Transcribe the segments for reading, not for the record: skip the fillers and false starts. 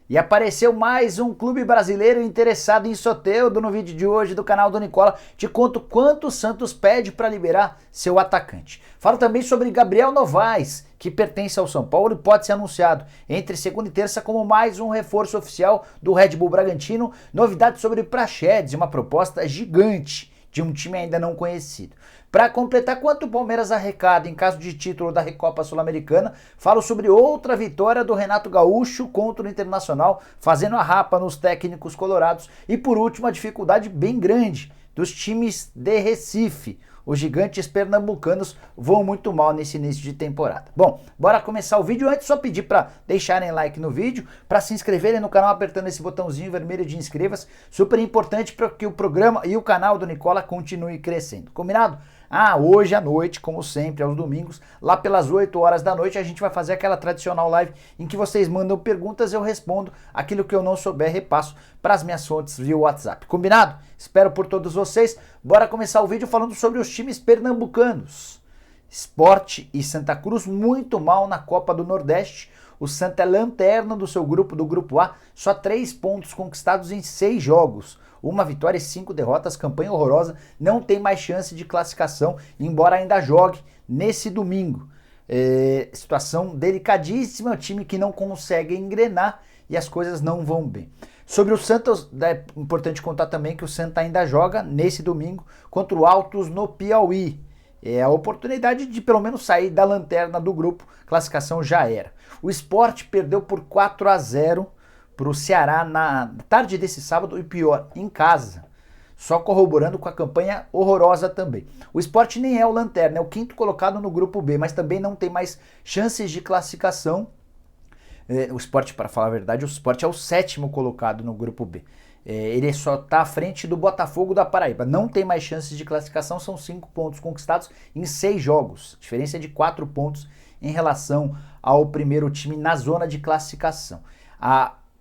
E apareceu mais um clube brasileiro interessado em Soteldo. No vídeo de hoje do canal do Nicola, te conto quanto o Santos pede para liberar seu atacante. Falo também sobre Gabriel Novaes, que pertence ao São Paulo e pode ser anunciado entre segunda e terça como mais um reforço oficial do Red Bull Bragantino. Novidades sobre Praxedes, uma proposta gigante de um time ainda não conhecido. Para completar quanto o Palmeiras arrecada em caso de título da Recopa Sul-Americana, falo sobre outra vitória do Renato Gaúcho contra o Internacional, fazendo a rapa nos técnicos colorados. E por último, a dificuldade bem grande dos times de Recife. Os gigantes pernambucanos vão muito mal nesse início de temporada. Bom, bora começar o vídeo. Antes, só pedir para deixarem like no vídeo, para se inscreverem no canal apertando esse botãozinho vermelho de inscreva-se. Super importante para que o programa e o canal do Nicola continue crescendo. Combinado? Hoje à noite, como sempre, aos domingos, lá pelas 8 horas da noite, a gente vai fazer aquela tradicional live em que vocês mandam perguntas e eu respondo aquilo que eu não souber, repasso para as minhas fontes via WhatsApp. Combinado? Espero por todos vocês. Bora começar o vídeo falando sobre os times pernambucanos. Sport e Santa Cruz muito mal na Copa do Nordeste. O Santa é lanterna do seu grupo, do grupo A, só 3 pontos conquistados em 6 jogos. 1 vitória e 5 derrotas, campanha horrorosa, não tem mais chance de classificação, embora ainda jogue nesse domingo. Situação delicadíssima, o time que não consegue engrenar e as coisas não vão bem. Sobre o Santos, é importante contar também que o Santa ainda joga nesse domingo contra o Altos no Piauí. É a oportunidade de pelo menos sair da lanterna do grupo, classificação já era. O Sport perdeu por 4-0 para o Ceará na tarde desse sábado e pior, em casa. Só corroborando com a campanha horrorosa também. O Sport nem é o lanterna, é o 5º colocado no grupo B, mas também não tem mais chances de classificação. O Sport, para falar a verdade, o Sport é o 7º colocado no grupo B. Ele só está à frente do Botafogo da Paraíba. Não tem mais chances de classificação, são 5 pontos conquistados em 6 jogos. Diferença de 4 pontos em relação ao primeiro time na zona de classificação.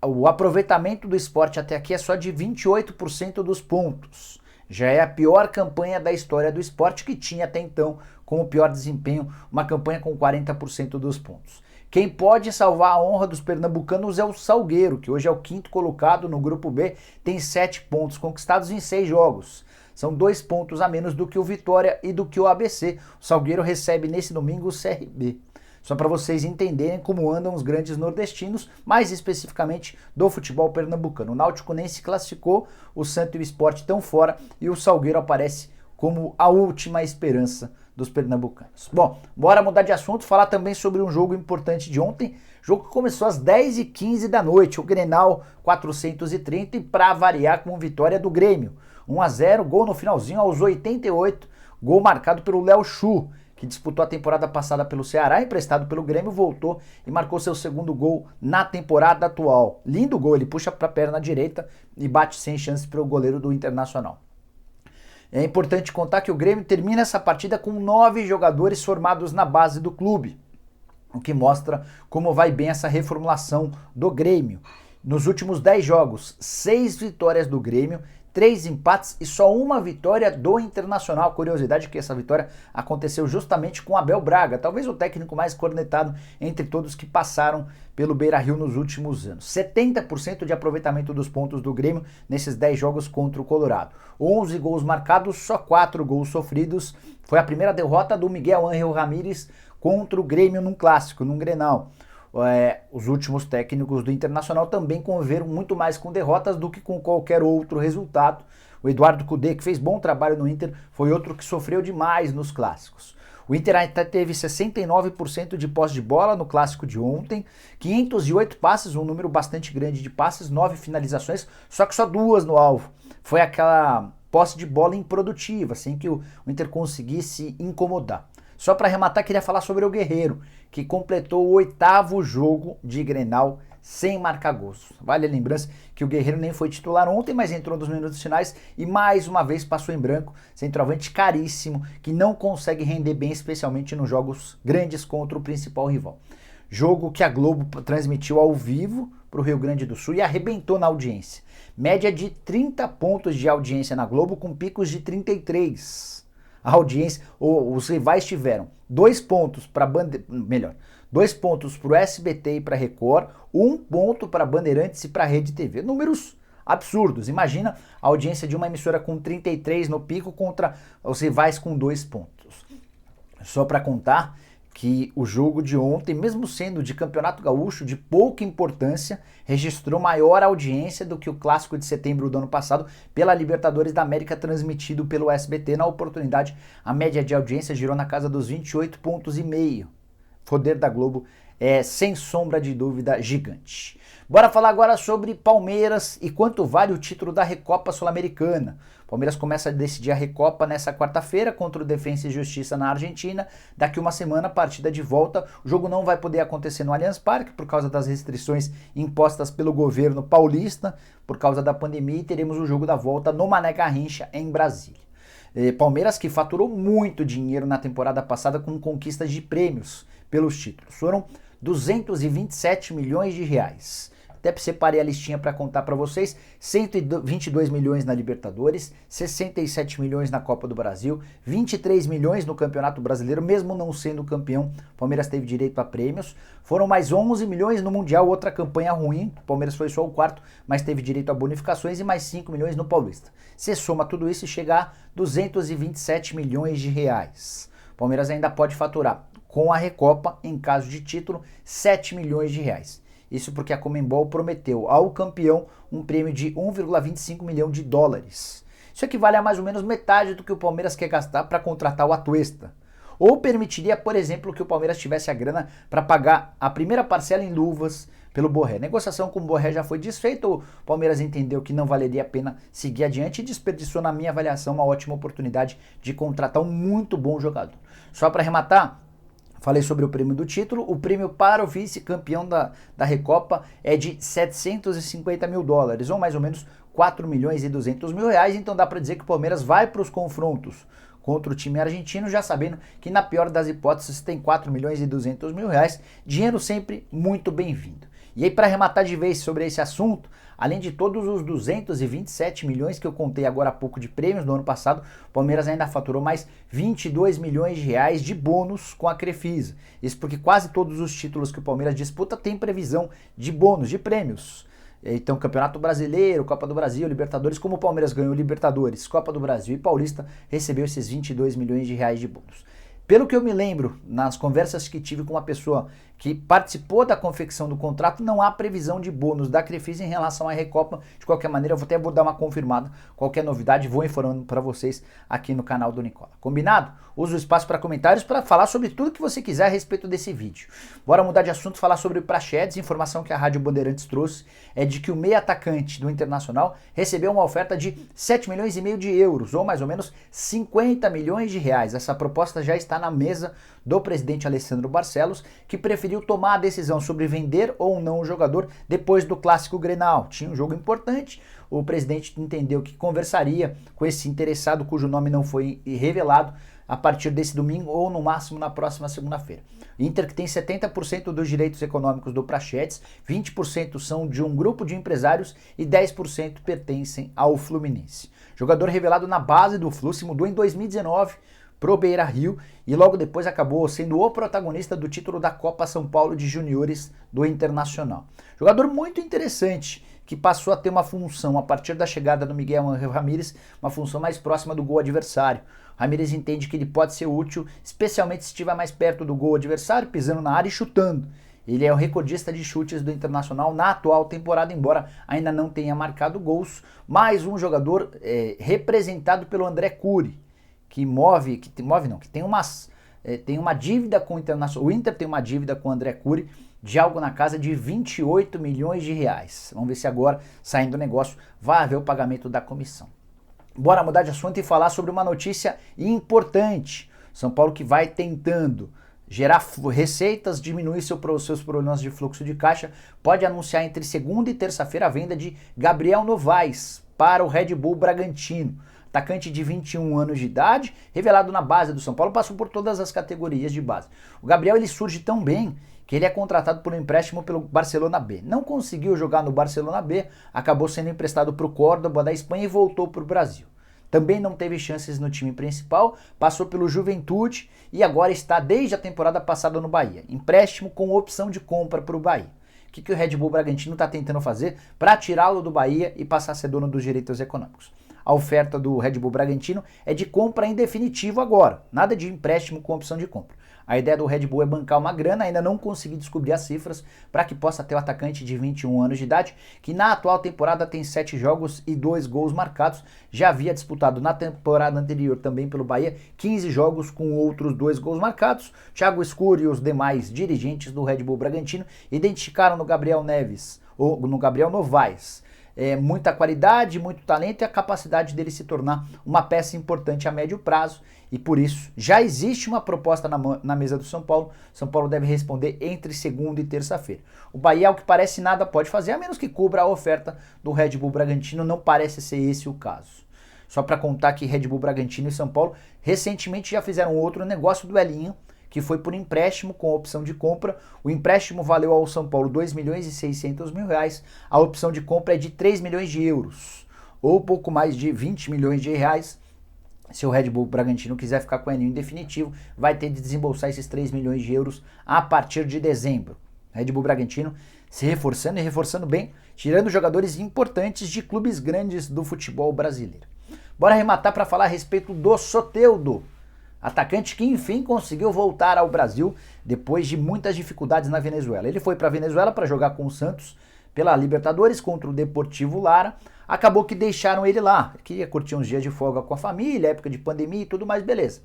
O aproveitamento do Sport até aqui é só de 28% dos pontos. Já é a pior campanha da história do Sport, que tinha até então como pior desempenho uma campanha com 40% dos pontos. Quem pode salvar a honra dos pernambucanos é o Salgueiro, que hoje é o 5º colocado no grupo B, tem 7 pontos conquistados em 6 jogos. São 2 pontos a menos do que o Vitória e do que o ABC. O Salgueiro recebe nesse domingo o CRB. Só para vocês entenderem como andam os grandes nordestinos, mais especificamente do futebol pernambucano. O Náutico nem se classificou, o Santos e o Sport estão fora e o Salgueiro aparece como a última esperança dos pernambucanos. Bom, bora mudar de assunto, falar também sobre um jogo importante de ontem. Jogo que começou às 10h15 da noite, o Grenal 430 e para variar com vitória do Grêmio. 1-0, gol no finalzinho aos 88, gol marcado pelo Léo Chu, que disputou a temporada passada pelo Ceará, emprestado pelo Grêmio, voltou e marcou seu 2º gol na temporada atual. Lindo gol, ele puxa para a perna direita e bate sem chance para o goleiro do Internacional. É importante contar que o Grêmio termina essa partida com 9 jogadores formados na base do clube, o que mostra como vai bem essa reformulação do Grêmio. Nos últimos 10 jogos, 6 vitórias do Grêmio, 3 empates e só 1 vitória do Internacional. Curiosidade que essa vitória aconteceu justamente com Abel Braga, talvez o técnico mais cornetado entre todos que passaram pelo Beira-Rio nos últimos anos. 70% de aproveitamento dos pontos do Grêmio nesses 10 jogos contra o Colorado. 11 gols marcados, só 4 gols sofridos. Foi a primeira derrota do Miguel Ángel Ramírez contra o Grêmio num clássico, num Grenal. Os últimos técnicos do Internacional também conviveram muito mais com derrotas do que com qualquer outro resultado. O Eduardo Cudê, que fez bom trabalho no Inter, foi outro que sofreu demais nos clássicos. O Inter até teve 69% de posse de bola no clássico de ontem, 508 passes, um número bastante grande de passes, 9 finalizações, só que só 2 no alvo. Foi aquela posse de bola improdutiva, sem que o Inter conseguisse incomodar. Só para arrematar, queria falar sobre o Guerreiro, que completou o 8º jogo de Grenal sem marcar gols. Vale a lembrança que o Guerreiro nem foi titular ontem, mas entrou nos minutos finais e mais uma vez passou em branco. Centroavante caríssimo, que não consegue render bem, especialmente nos jogos grandes contra o principal rival. Jogo que a Globo transmitiu ao vivo para o Rio Grande do Sul e arrebentou na audiência. Média de 30 pontos de audiência na Globo, com picos de 33. A audiência, os rivais tiveram 2 pontos para 2 pontos para o SBT e para a Record, 1 ponto para Bandeirantes e para a Rede TV. Números absurdos. Imagina a audiência de uma emissora com 33 no pico contra os rivais com 2 pontos. Só para contar que o jogo de ontem, mesmo sendo de Campeonato Gaúcho de pouca importância, registrou maior audiência do que o Clássico de setembro do ano passado pela Libertadores da América, transmitido pelo SBT. Na oportunidade, a média de audiência girou na casa dos 28,5 pontos. Poder da Globo é, sem sombra de dúvida, gigante. Bora falar agora sobre Palmeiras e quanto vale o título da Recopa Sul-Americana. Palmeiras começa a decidir a Recopa nessa quarta-feira contra o Defensa e Justiça na Argentina. Daqui uma semana, partida de volta. O jogo não vai poder acontecer no Allianz Parque por causa das restrições impostas pelo governo paulista por causa da pandemia, e teremos o jogo da volta no Mané Garrincha, em Brasília. Palmeiras que faturou muito dinheiro na temporada passada com conquistas de prêmios pelos títulos. Foram 227 milhões de reais. Até separei a listinha para contar para vocês: 122 milhões na Libertadores, 67 milhões na Copa do Brasil, 23 milhões no Campeonato Brasileiro, mesmo não sendo campeão, o Palmeiras teve direito a prêmios. Foram mais 11 milhões no Mundial, outra campanha ruim, o Palmeiras foi só o quarto, mas teve direito a bonificações, e mais 5 milhões no Paulista. Você soma tudo isso e chega a 227 milhões de reais. O Palmeiras ainda pode faturar com a Recopa, em caso de título, 7 milhões de reais. Isso porque a Conmebol prometeu ao campeão um prêmio de 1,25 milhão de dólares. Isso equivale a mais ou menos metade do que o Palmeiras quer gastar para contratar o Atuesta. Ou permitiria, por exemplo, que o Palmeiras tivesse a grana para pagar a primeira parcela em luvas pelo Borré. A negociação com o Borré já foi desfeita, o Palmeiras entendeu que não valeria a pena seguir adiante e desperdiçou, na minha avaliação, uma ótima oportunidade de contratar um muito bom jogador. Só para arrematar, falei sobre o prêmio do título. O prêmio para o vice-campeão da Recopa é de 750 mil dólares, ou mais ou menos 4 milhões e 200 mil reais. Então dá para dizer que o Palmeiras vai para os confrontos contra o time argentino, já sabendo que na pior das hipóteses tem 4 milhões e 200 mil reais. Dinheiro sempre muito bem-vindo. E aí, para arrematar de vez sobre esse assunto, além de todos os 227 milhões que eu contei agora há pouco de prêmios do ano passado, o Palmeiras ainda faturou mais 22 milhões de reais de bônus com a Crefisa. Isso porque quase todos os títulos que o Palmeiras disputa têm previsão de bônus, de prêmios. Então, Campeonato Brasileiro, Copa do Brasil, Libertadores, como o Palmeiras ganhou Libertadores, Copa do Brasil e Paulista, recebeu esses 22 milhões de reais de bônus. Pelo que eu me lembro, nas conversas que tive com uma pessoa que participou da confecção do contrato, não há previsão de bônus da Crefisa em relação à Recopa. De qualquer maneira, eu vou dar uma confirmada. Qualquer novidade, vou informando para vocês aqui no canal do Nicola. Combinado? Usa o espaço para comentários para falar sobre tudo que você quiser a respeito desse vídeo. Bora mudar de assunto, falar sobre o Praxedes. Informação que a Rádio Bandeirantes trouxe é de que o meio atacante do Internacional recebeu uma oferta de 7 milhões e meio de euros, ou mais ou menos 50 milhões de reais. Essa proposta já está na mesa do presidente Alessandro Barcelos, que preferiu tomar a decisão sobre vender ou não o jogador depois do Clássico Grenal. Tinha um jogo importante, o presidente entendeu que conversaria com esse interessado, cujo nome não foi revelado, a partir desse domingo ou no máximo na próxima segunda-feira. Inter, que tem 70% dos direitos econômicos do Praxedes, 20% são de um grupo de empresários e 10% pertencem ao Fluminense. Jogador revelado na base do Flu, se mudou em 2019 pro Beira-Rio e logo depois acabou sendo o protagonista do título da Copa São Paulo de Juniores do Internacional. Jogador muito interessante, que passou a ter uma função a partir da chegada do Miguel Ángel Ramírez, uma função mais próxima do gol adversário. Ramírez entende que ele pode ser útil, especialmente se estiver mais perto do gol adversário, pisando na área e chutando. Ele é o recordista de chutes do Internacional na atual temporada, embora ainda não tenha marcado gols. Mais um jogador representado pelo André Cury, que tem uma dívida com o Internacional. O Inter tem uma dívida com o André Cury de algo na casa de 28 milhões de reais. Vamos ver se agora, saindo do negócio, vai haver o pagamento da comissão. Bora mudar de assunto e falar sobre uma notícia importante. São Paulo, que vai tentando gerar receitas, diminuir seus problemas de fluxo de caixa, pode anunciar entre segunda e terça-feira a venda de Gabriel Novaes para o Red Bull Bragantino. Atacante de 21 anos de idade, revelado na base do São Paulo, passou por todas as categorias de base. O Gabriel, ele surge tão bem que ele é contratado por um empréstimo pelo Barcelona B. Não conseguiu jogar no Barcelona B, acabou sendo emprestado para o Córdoba da Espanha e voltou para o Brasil. Também não teve chances no time principal, passou pelo Juventude e agora está desde a temporada passada no Bahia. Empréstimo com opção de compra para o Bahia. O que o Red Bull Bragantino está tentando fazer para tirá-lo do Bahia e passar a ser dono dos direitos econômicos? A oferta do Red Bull Bragantino é de compra em definitivo agora, nada de empréstimo com opção de compra. A ideia do Red Bull é bancar uma grana, ainda não consegui descobrir as cifras, para que possa ter o atacante de 21 anos de idade, que na atual temporada tem 7 jogos e 2 gols marcados. Já havia disputado na temporada anterior também pelo Bahia 15 jogos com outros 2 gols marcados. Thiago Escuro e os demais dirigentes do Red Bull Bragantino identificaram no Gabriel Neves, ou no Gabriel Novaes, muita qualidade, muito talento e a capacidade dele se tornar uma peça importante a médio prazo, e por isso já existe uma proposta na mesa do São Paulo. São Paulo deve responder entre segunda e terça-feira. O Bahia, ao que parece, nada pode fazer, a menos que cubra a oferta do Red Bull Bragantino. Não parece ser esse o caso. Só para contar que Red Bull Bragantino e São Paulo recentemente já fizeram outro negócio do Elinho, que foi por empréstimo com opção de compra. O empréstimo valeu ao São Paulo 2 milhões e 600 mil reais, a opção de compra é de 3 milhões de euros, ou pouco mais de 20 milhões de reais. Se o Red Bull Bragantino quiser ficar com o Elinho em definitivo, vai ter de desembolsar esses 3 milhões de euros a partir de dezembro. Red Bull Bragantino se reforçando e reforçando bem, tirando jogadores importantes de clubes grandes do futebol brasileiro. Bora arrematar para falar a respeito do Soteldo, atacante que enfim conseguiu voltar ao Brasil depois de muitas dificuldades na Venezuela. Ele foi para a Venezuela para jogar com o Santos pela Libertadores contra o Deportivo Lara. Acabou que deixaram ele lá, que ia curtir uns dias de folga com a família, época de pandemia e tudo mais, beleza.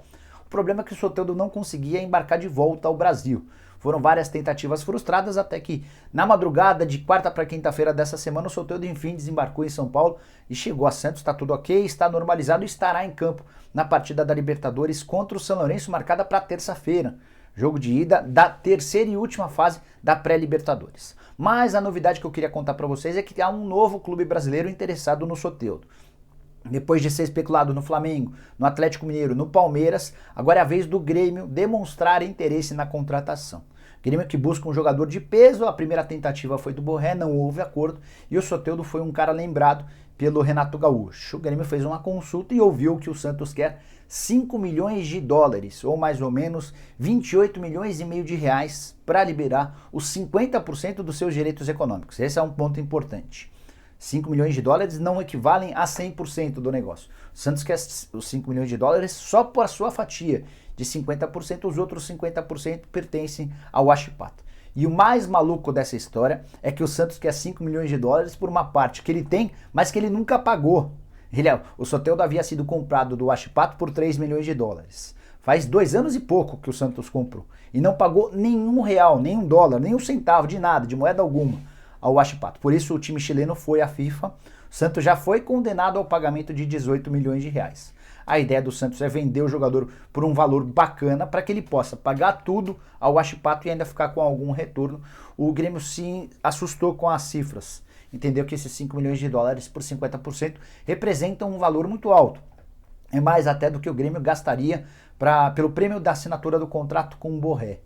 O problema é que o Soteldo não conseguia embarcar de volta ao Brasil. Foram várias tentativas frustradas até que na madrugada de quarta para quinta-feira dessa semana o Soteldo enfim desembarcou em São Paulo e chegou a Santos. Está tudo ok, está normalizado e estará em campo na partida da Libertadores contra o São Lourenço, marcada para terça-feira. Jogo de ida da terceira e última fase da pré-Libertadores. Mas a novidade que eu queria contar para vocês é que há um novo clube brasileiro interessado no Soteldo. Depois de ser especulado no Flamengo, no Atlético Mineiro, no Palmeiras, agora é a vez do Grêmio demonstrar interesse na contratação. Grêmio que busca um jogador de peso, a primeira tentativa foi do Borré, não houve acordo, e o Soteldo foi um cara lembrado pelo Renato Gaúcho. O Grêmio fez uma consulta e ouviu que o Santos quer 5 milhões de dólares, ou mais ou menos 28 milhões e meio de reais, para liberar os 50% dos seus direitos econômicos. Esse é um ponto importante. 5 milhões de dólares não equivalem a 100% do negócio. O Santos quer os 5 milhões de dólares só por a sua fatia de 50%, os outros 50% pertencem ao Huachipato. E o mais maluco dessa história é que o Santos quer 5 milhões de dólares por uma parte que ele tem, mas que ele nunca pagou. O Soteldo havia sido comprado do Huachipato por 3 milhões de dólares. Faz 2 anos e pouco que o Santos comprou. E não pagou nenhum real, nem um dólar, nem um centavo de nada, de moeda alguma, ao Huachipato. Por isso o time chileno foi à FIFA. O Santos já foi condenado ao pagamento de 18 milhões de reais. A ideia do Santos é vender o jogador por um valor bacana para que ele possa pagar tudo ao Huachipato e ainda ficar com algum retorno. O Grêmio sim assustou com as cifras. Entendeu que esses 5 milhões de dólares por 50% representam um valor muito alto. É mais até do que o Grêmio gastaria pelo prêmio da assinatura do contrato com o Borré.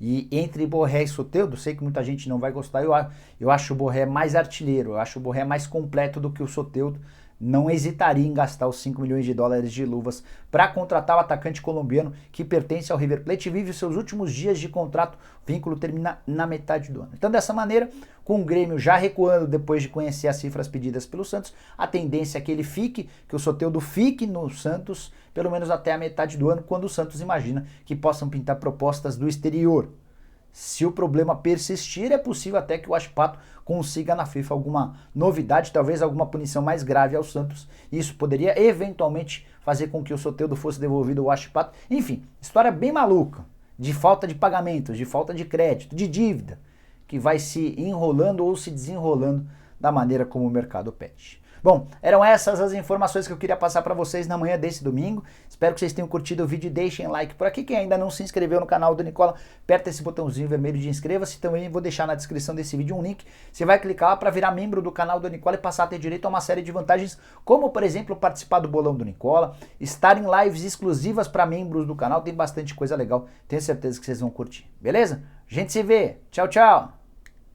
E entre Borré e Soteldo, sei que muita gente não vai gostar, eu acho o Borré mais artilheiro, eu acho o Borré mais completo do que o Soteldo. Não hesitaria em gastar os 5 milhões de dólares de luvas para contratar o atacante colombiano que pertence ao River Plate e vive os seus últimos dias de contrato. O vínculo termina na metade do ano. Então, dessa maneira, com o Grêmio já recuando depois de conhecer as cifras pedidas pelo Santos, a tendência é que ele fique, que o Soteldo fique no Santos, pelo menos até a metade do ano, quando o Santos imagina que possam pintar propostas do exterior. Se o problema persistir, é possível até que o Huachipato consiga na FIFA alguma novidade, talvez alguma punição mais grave ao Santos. Isso poderia eventualmente fazer com que o Soteldo fosse devolvido ao Huachipato. Enfim, história bem maluca, de falta de pagamentos, de falta de crédito, de dívida, que vai se enrolando ou se desenrolando da maneira como o mercado pede. Bom, eram essas as informações que eu queria passar para vocês na manhã desse domingo. Espero que vocês tenham curtido o vídeo e deixem like por aqui. Quem ainda não se inscreveu no canal do Nicola, aperta esse botãozinho vermelho de inscreva-se. Também vou deixar na descrição desse vídeo um link. Você vai clicar lá para virar membro do canal do Nicola e passar a ter direito a uma série de vantagens, como por exemplo participar do bolão do Nicola, estar em lives exclusivas para membros do canal. Tem bastante coisa legal, tenho certeza que vocês vão curtir. Beleza? A gente se vê. Tchau, tchau!